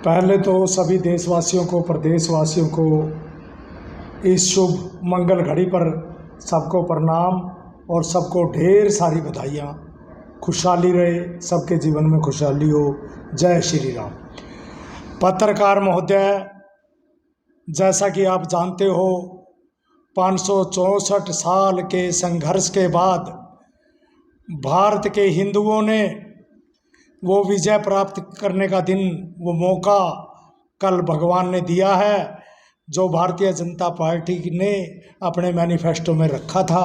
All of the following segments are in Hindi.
पहले तो सभी देशवासियों को, प्रदेशवासियों को इस शुभ मंगल घड़ी पर सबको प्रणाम और सबको ढेर सारी बधाइयाँ। खुशहाली रहे, सबके जीवन में खुशहाली हो। जय श्री राम। पत्रकार महोदय, जैसा कि आप जानते हो, 564 साल के संघर्ष के बाद भारत के हिंदुओं ने वो विजय प्राप्त करने का दिन, वो मौका कल भगवान ने दिया है, जो भारतीय जनता पार्टी ने अपने मैनिफेस्टो में रखा था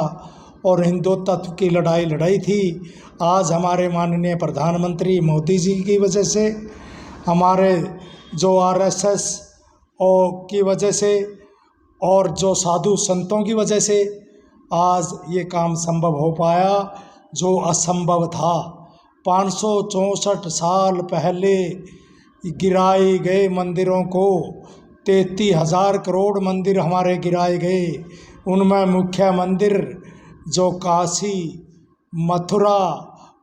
और हिंदुत्व की लड़ाई लड़ाई थी। आज हमारे माननीय प्रधानमंत्री मोदी जी की वजह से, हमारे जो आरएसएस और की वजह से और जो साधु संतों की वजह से आज ये काम संभव हो पाया, जो असंभव था। 564 साल पहले गिराए गए मंदिरों को, 33,000 करोड़ मंदिर हमारे गिराए गए। उनमें मुख्य मंदिर जो काशी, मथुरा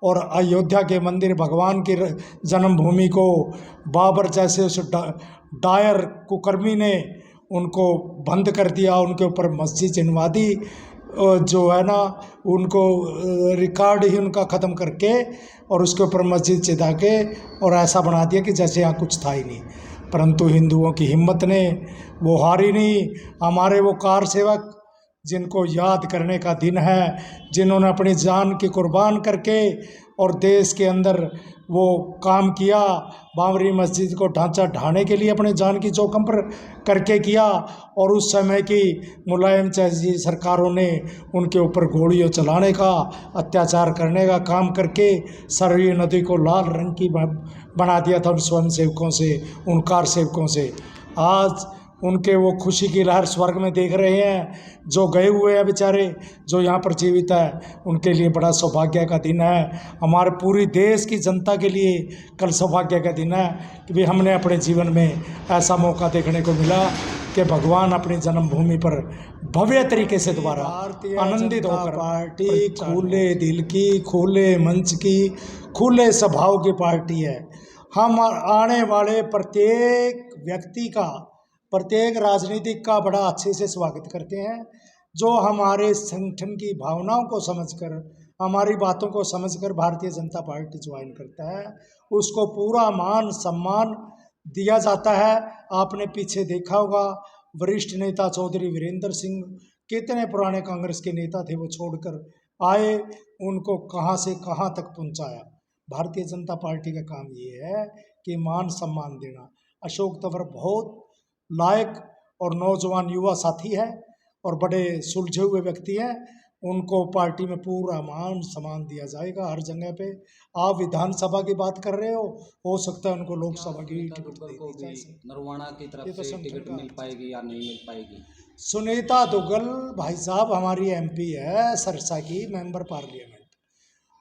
और अयोध्या के मंदिर, भगवान की जन्मभूमि को बाबर जैसे उस डायर कुकर्मी ने उनको बंद कर दिया, उनके ऊपर मस्जिद जिनवा दी, जो है ना, उनको रिकॉर्ड ही उनका ख़त्म करके और उसके ऊपर मस्जिद चिदा के और ऐसा बना दिया कि जैसे यहाँ कुछ था ही नहीं। परंतु हिंदुओं की हिम्मत ने वो हारी नहीं। हमारे वो कार सेवक, जिनको याद करने का दिन है, जिन्होंने अपनी जान की कुर्बान करके और देश के अंदर वो काम किया, बाबरी मस्जिद को ढांचा ढाने के लिए अपने जान की जोखिम पर करके किया, और उस समय की मुलायम जी सरकारों ने उनके ऊपर गोलियां चलाने का, अत्याचार करने का काम करके सरयू नदी को लाल रंग की बना दिया था उन स्वयं सेवकों से, उन कार सेवकों से। आज उनके वो खुशी की लहर स्वर्ग में देख रहे हैं। जो गए हुए हैं बेचारे, जो यहाँ पर जीवित है, उनके लिए बड़ा सौभाग्य का दिन है। हमारे पूरी देश की जनता के लिए कल सौभाग्य का दिन है कि भी हमने अपने जीवन में ऐसा मौका देखने को मिला कि भगवान अपनी जन्मभूमि पर भव्य तरीके से दोबारा आनंदित होकर, पार्टी खुले दिल की, खुले मंच की, खुले स्वभाव की पार्टी है। हम आने वाले प्रत्येक व्यक्ति का, प्रत्येक राजनीतिक का बड़ा अच्छे से स्वागत करते हैं। जो हमारे संगठन की भावनाओं को समझकर, हमारी बातों को समझकर भारतीय जनता पार्टी ज्वाइन करता है, उसको पूरा मान सम्मान दिया जाता है। आपने पीछे देखा होगा, वरिष्ठ नेता चौधरी वीरेंद्र सिंह, कितने पुराने कांग्रेस के नेता थे, वो छोड़कर आए, उनको कहाँ से कहाँ तक पहुँचाया। भारतीय जनता पार्टी का काम ये है कि मान सम्मान देना। अशोक तंवर बहुत लायक और नौजवान युवा साथी है और बड़े सुलझे हुए व्यक्ति हैं, उनको पार्टी में पूरा मान सम्मान दिया जाएगा हर जगह पे। आप विधानसभा की बात कर रहे हो सकता है उनको लोकसभा की टिकट दे दी जाए। नरवाना की तरफ से टिकट मिल पाएगी या नहीं मिल पाएगी? सुनीता दुग्गल भाई साहब हमारी एमपी है, सरसा की मेंबर पार्लियामेंट,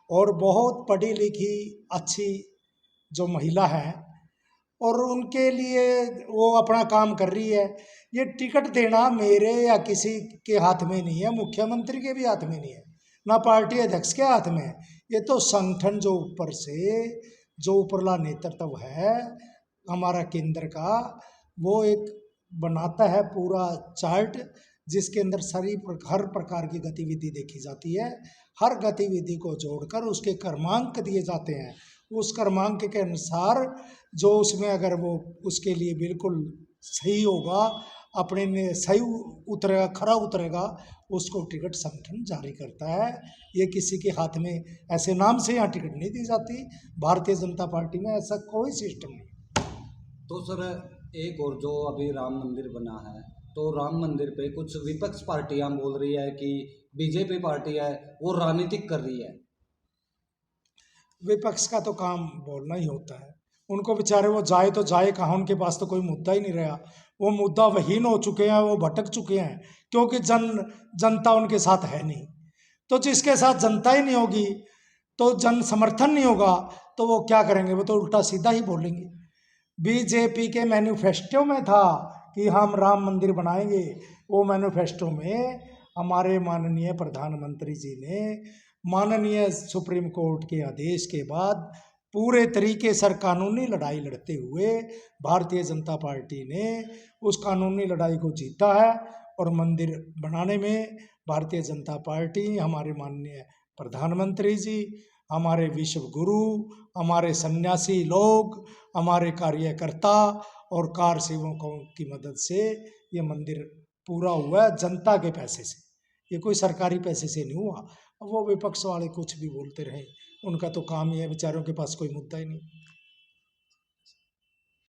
और बहुत पढ़ी लिखी अच्छी जो महिला है, और उनके लिए वो अपना काम कर रही है। ये टिकट देना मेरे या किसी के हाथ में नहीं है, मुख्यमंत्री के भी हाथ में नहीं है, ना पार्टी अध्यक्ष के हाथ में है। ये तो संगठन जो ऊपर से, जो उपरला नेतृत्व है हमारा केंद्र का, वो एक बनाता है पूरा चार्ट, जिसके अंदर हर प्रकार की गतिविधि देखी जाती है। हर गतिविधि को जोड़कर उसके क्रमांक दिए जाते हैं। उस क्रमांक के अनुसार जो उसमें अगर वो उसके लिए बिल्कुल सही होगा, अपने में सही उतरेगा, खरा उतरेगा, उसको टिकट संगठन जारी करता है। ये किसी के हाथ में ऐसे नाम से यहाँ टिकट नहीं दी जाती। भारतीय जनता पार्टी में ऐसा कोई सिस्टम नहीं। तो सर, एक और जो अभी राम मंदिर बना है, तो राम मंदिर पे कुछ विपक्ष पार्टियां बोल रही है कि बीजेपी पार्टी है वो राजनीतिक कर रही है। विपक्ष का तो काम बोलना ही होता है। उनको बेचारे, वो जाए तो जाए कहाँ, उनके पास तो कोई मुद्दा ही नहीं रहा। वो मुद्दा वहीन हो चुके हैं, वो भटक चुके हैं, क्योंकि जनता उनके साथ है नहीं। तो जिसके साथ जनता ही नहीं होगी, तो जन समर्थन नहीं होगा, तो वो क्या करेंगे? वो तो उल्टा सीधा ही बोलेंगे। बीजेपी के मैनिफेस्टो में था कि हम राम मंदिर बनाएंगे। वो मैनिफेस्टो में हमारे माननीय प्रधानमंत्री जी ने माननीय सुप्रीम कोर्ट के आदेश के बाद पूरे तरीके से कानूनी लड़ाई लड़ते हुए भारतीय जनता पार्टी ने उस कानूनी लड़ाई को जीता है। और मंदिर बनाने में भारतीय जनता पार्टी, हमारे माननीय प्रधानमंत्री जी, हमारे विश्व गुरु, हमारे सन्यासी लोग, हमारे कार्यकर्ता और कार सेवकों की मदद से ये मंदिर पूरा हुआ है, जनता के पैसे से। ये कोई सरकारी पैसे से नहीं हुआ। अब वो विपक्ष वाले कुछ भी बोलते रहे, उनका तो काम ही है, बेचारों के पास कोई मुद्दा ही नहीं।